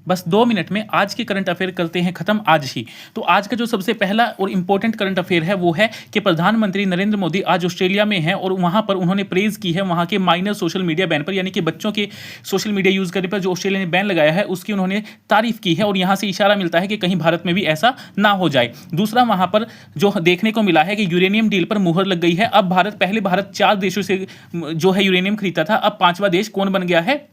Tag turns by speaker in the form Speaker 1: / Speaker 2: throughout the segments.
Speaker 1: बस 2 मिनट में आज के करंट अफेयर करते हैं खत्म आज ही। तो आज का जो सबसे पहला और इंपॉर्टेंट करंट अफेयर है वो है कि प्रधानमंत्री नरेंद्र मोदी आज ऑस्ट्रेलिया में हैं और वहां पर उन्होंने प्रेज की है वहां के माइनर सोशल मीडिया बैन पर, यानी कि बच्चों के सोशल मीडिया यूज करने पर जो ऑस्ट्रेलिया ने बैन लगाया है उसकी उन्होंने तारीफ की है और यहां से इशारा मिलता है कि कहीं भारत में भी ऐसा ना हो जाए। दूसरा, वहां पर जो देखने को मिला है कि यूरेनियम डील पर मुहर लग गई है। अब पहले भारत 4 देशों से जो है यूरेनियम खरीदता था, अब 5वां देश कौन बन गया है?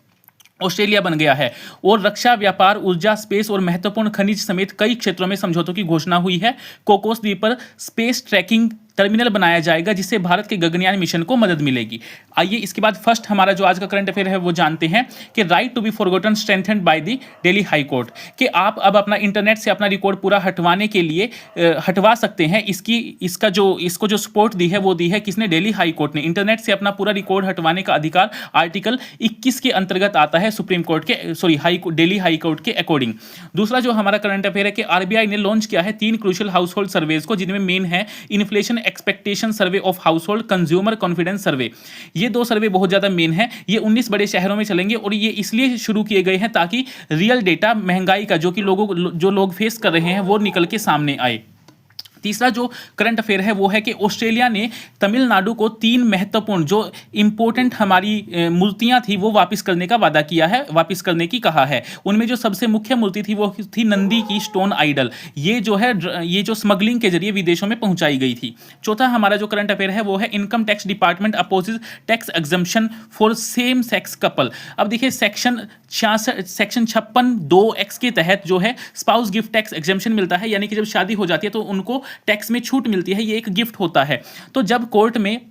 Speaker 1: ऑस्ट्रेलिया बन गया है। और रक्षा, व्यापार, ऊर्जा, स्पेस और महत्वपूर्ण खनिज समेत कई क्षेत्रों में समझौतों की घोषणा हुई है। कोकोस द्वीप पर स्पेस ट्रैकिंग टर्मिनल बनाया जाएगा जिससे भारत के गगनयान मिशन को मदद मिलेगी। आइए इसके बाद फर्स्ट हमारा जो आज का करंट अफेयर है वो जानते हैं कि right to be forgotten strengthened by the Delhi high court, कि आप अब अपना इंटरनेट से अपना रिकॉर्ड पूरा हटवाने के लिए हटवा सकते हैं। इसको जो सपोर्ट दी है वो दी है किसने? दिल्ली हाई कोर्ट ने। इंटरनेट से अपना पूरा रिकॉर्ड हटवाने का अधिकार आर्टिकल 21 के अंतर्गत आता है सुप्रीम कोर्ट के दिल्ली हाई कोर्ट के अकॉर्डिंग। दूसरा जो हमारा करंट अफेयर है कि आरबीआई ने लॉन्च किया है 3 क्रूशियल हाउस होल्ड सर्वेज को, जिनमें मेन है inflation expectation survey of household, consumer confidence survey. ये 2 सर्वे बहुत ज्यादा मेन है। ये 19 बड़े शहरों में चलेंगे और ये इसलिए शुरू किए गए हैं ताकि रियल डेटा महंगाई का जो लोग फेस कर रहे हैं वो निकल के सामने आए। तीसरा जो करंट अफेयर है वो है कि ऑस्ट्रेलिया ने तमिलनाडु को 3 महत्वपूर्ण जो इंपॉर्टेंट हमारी मूर्तियां थी वो वापस करने का वादा किया है, वापस करने की कहा है। उनमें जो सबसे मुख्य मूर्ति थी वो थी नंदी की स्टोन आइडल। ये जो स्मगलिंग के जरिए विदेशों में पहुंचाई गई थी। चौथा हमारा जो करंट अफेयर है वो है income tax department opposes tax exemption for same sex couple. अब देखिए सेक्शन 56(2)(x) के तहत जो है स्पाउस गिफ्ट टैक्स एग्जम्पशन मिलता है, यानी कि जब शादी हो जाती है तो उनको टैक्स में छूट मिलती है। ये एक गिफ्ट होता है। तो जब कोर्ट में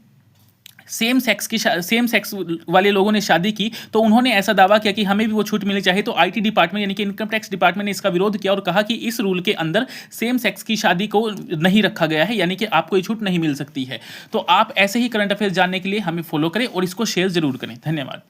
Speaker 1: सेम सेक्स वाले लोगों ने शादी की तो उन्होंने ऐसा दावा किया कि हमें भी वो छूट मिलनी चाहिए। तो आईटी डिपार्टमेंट यानी कि इनकम टैक्स डिपार्टमेंट ने इसका विरोध किया और कहा कि इस रूल के अंदर सेम सेक्स की शादी को नहीं रखा गया है, यानी कि आपको ये छूट नहीं मिल सकती है। तो आप ऐसे ही करंट अफेयर जानने के लिए हमें फॉलो करें और इसको शेयर जरूर करें। धन्यवाद।